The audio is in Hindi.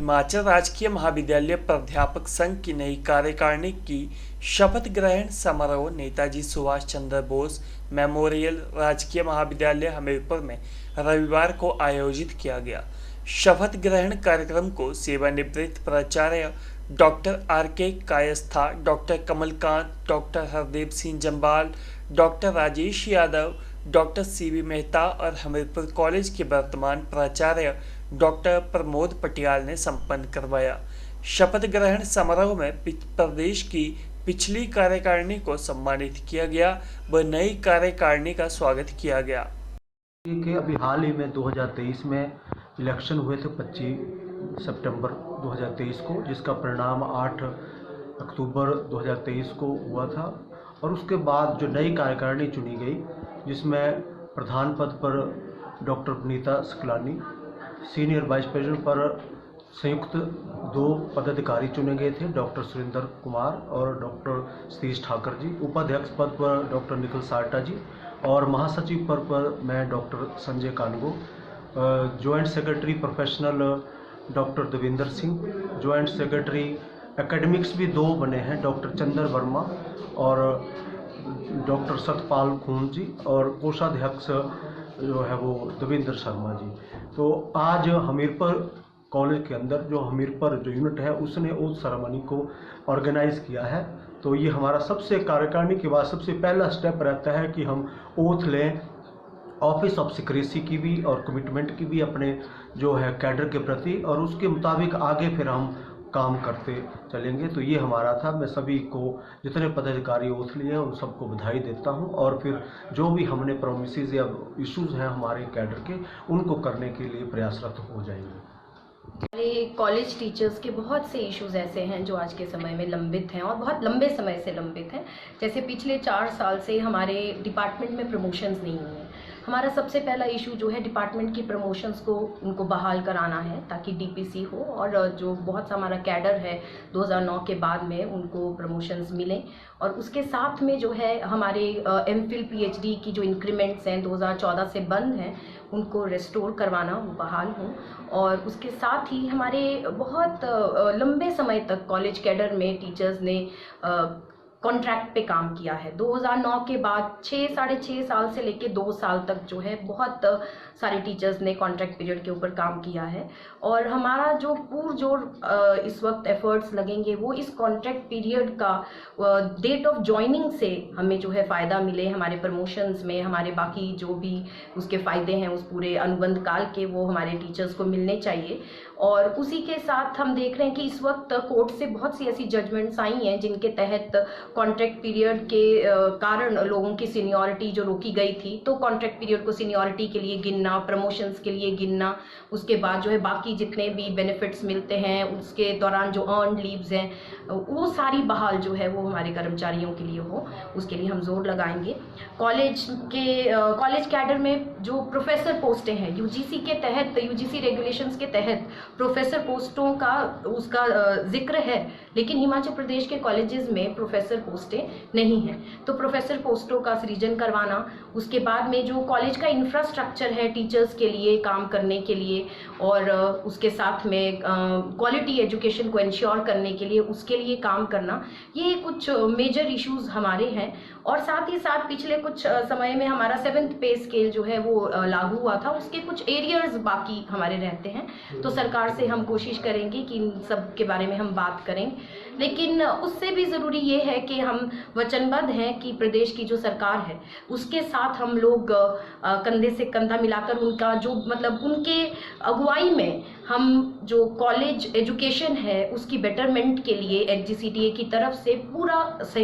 हिमाचल राजकीय महाविद्यालय प्राध्यापक संघ की नई कार्यकारिणी की शपथ ग्रहण समारोह नेताजी सुभाष चंद्र बोस मेमोरियल राजकीय महाविद्यालय हमीरपुर में रविवार को आयोजित किया गया। शपथ ग्रहण कार्यक्रम को सेवानिवृत्त प्राचार्य doctor R K. Kayastha, doctor Kamalkant, doctor Hardev Singh Jamwal, doctor Rajesh Yadav, doctor C V. Mehta और हमीरपुर कॉलेज के वर्तमान प्राचार्य डॉक्टर प्रमोद पटियाल ने संपन्न करवाया। शपथ ग्रहण समारोह में प्रदेश की पिछली कार्यकारिणी को सम्मानित किया गया व नई कार्यकारिणी का स्वागत किया गया। कि अभी हाल ही में 2023 में इलेक्शन हुए थे 25 सितंबर 2023 को, जिसका परिणाम 8 अक्टूबर 2023 को हुआ था। और उसके बाद जो नई कार्यकारिणी चुनी गई, जिसमें प्रधान पद पर डॉक्टर पुनीता सकलानी, सीनियर वाइस प्रेसिडेंट पर संयुक्त 2 पदाधिकारी चुने गए थे, डॉक्टर सुरेंद्र कुमार और डॉक्टर सतीश ठाकर जी। उपाध्यक्ष पद पर डॉक्टर निखिल साल्टा जी और महासचिव पद पर मैं doctor Sanjay Kango. Joint secretary professional doctor Devendra Singh. Joint secretary academics भी 2 बने हैं, डॉक्टर चंदर वर्मा और डॉक्टर सतपाल खून जी, और कोषाध्यक्ष जो है वो देवेंद्र शर्मा जी। तो आज हमीरपुर कॉलेज के अंदर जो हमीरपुर जो यूनिट है उसने ओथ सेरेमनी को ऑर्गेनाइज किया है। तो ये हमारा सबसे कार्यकारिणी के बाद सबसे पहला स्टेप रहता है कि हम ओथ लें, ऑफिस ऑफ सिक्रेसी की भी और कमिटमेंट की भी अपने जो है कैडर के प्रति, और उसके मुताबिक आगे फिर हम काम करते चलेंगे। तो ये हमारा था। मैं सभी को, जितने पदाधिकारी ओथ लिए हैं, उन सबको बधाई देता हूं, और फिर जो भी हमने प्रोमिसेस या इश्यूज़ हैं हमारे कैडर के, उनको करने के लिए प्रयासरत हो जाएंगे। हमारे कॉलेज टीचर्स के बहुत से इश्यूज ऐसे हैं जो आज के समय में लंबित हैं और बहुत लंबे समय से लंबित हैं। जैसे पिछले 4 साल से हमारे डिपार्टमेंट में प्रमोशंस नहीं हुए हैं। हमारा सबसे पहला इशू जो है डिपार्टमेंट की प्रमोशंस को उनको बहाल कराना है ताकि डीपीसी हो, और जो बहुत सा हमारा कैडर है 2009 के बाद में उनको प्रमोशंस मिलें। और उसके साथ में जो है हमारे एमफिल पीएचडी की जो इंक्रीमेंट्स हैं 2014 से बंद हैं, उनको रेस्टोर करवाना, वो बहाल हों। और उसके साथ ही हमारे बहुत लंबे समय तक कॉलेज कैडर में टीचर्स ने कॉन्ट्रैक्ट पे काम किया है। 2009 के बाद 6-6.5 साल से लेके 2 साल तक जो है बहुत सारे टीचर्स ने कॉन्ट्रैक्ट पीरियड के ऊपर काम किया है। और हमारा जो पुरजोर इस वक्त एफर्ट्स लगेंगे वो इस कॉन्ट्रैक्ट पीरियड का डेट ऑफ ज्वाइनिंग से हमें जो है फ़ायदा मिले, हमारे प्रमोशंस में, हमारे बाकी जो भी उसके फ़ायदे हैं उस पूरे अनुबंध काल के, वो हमारे टीचर्स को मिलने चाहिए। और उसी के साथ हम देख रहे हैं कि इस वक्त कोर्ट से बहुत सी ऐसी जजमेंट्स आई हैं जिनके तहत कॉन्ट्रैक्ट पीरियड के कारण लोगों की सीनियरिटी जो रोकी गई थी, तो कॉन्ट्रैक्ट पीरियड को सीनियरिटी के लिए गिनना, प्रमोशंस के लिए गिनना, उसके बाद जो है बाकी जितने भी बेनिफिट्स मिलते हैं उसके दौरान जो अर्न लीव्स हैं वो सारी बहाल जो है वो हमारे कर्मचारियों के लिए हो, उसके लिए हम जोर लगाएंगे। कॉलेज कैडर में जो प्रोफेसर पोस्टें हैं, यूजीसी के तहत, यूजीसी रेगुलेशंस के तहत प्रोफेसर पोस्टों का उसका जिक्र है, लेकिन हिमाचल प्रदेश के कॉलेजेस में प्रोफेसर पोस्टें नहीं हैं। तो प्रोफेसर पोस्टों का सृजन करवाना, उसके बाद में जो कॉलेज का इंफ्रास्ट्रक्चर है टीचर्स के लिए काम करने के लिए, और उसके साथ में क्वालिटी एजुकेशन को इंश्योर करने के लिए उसके लिए काम करना, ये कुछ मेजर इश्यूज हमारे हैं। और साथ ही साथ पिछले कुछ समय में हमारा 7th पे स्केल जो है वो लागू हुआ था, उसके कुछ एरियर्स बाकी हमारे रहते हैं। तो सरकार से हम कोशिश करेंगे कि इन सब के बारे में हम बात करें, लेकिन उससे भी ज़रूरी ये है कि हम वचनबद्ध हैं कि प्रदेश की जो सरकार है उसके साथ हम लोग कंधे से कंधा मिलाकर उनका जो मतलब उनके अगुवाई में हम जो कॉलेज एजुकेशन है उसकी बेटरमेंट के लिए एचजीसीटीए की तरफ से पूरा सही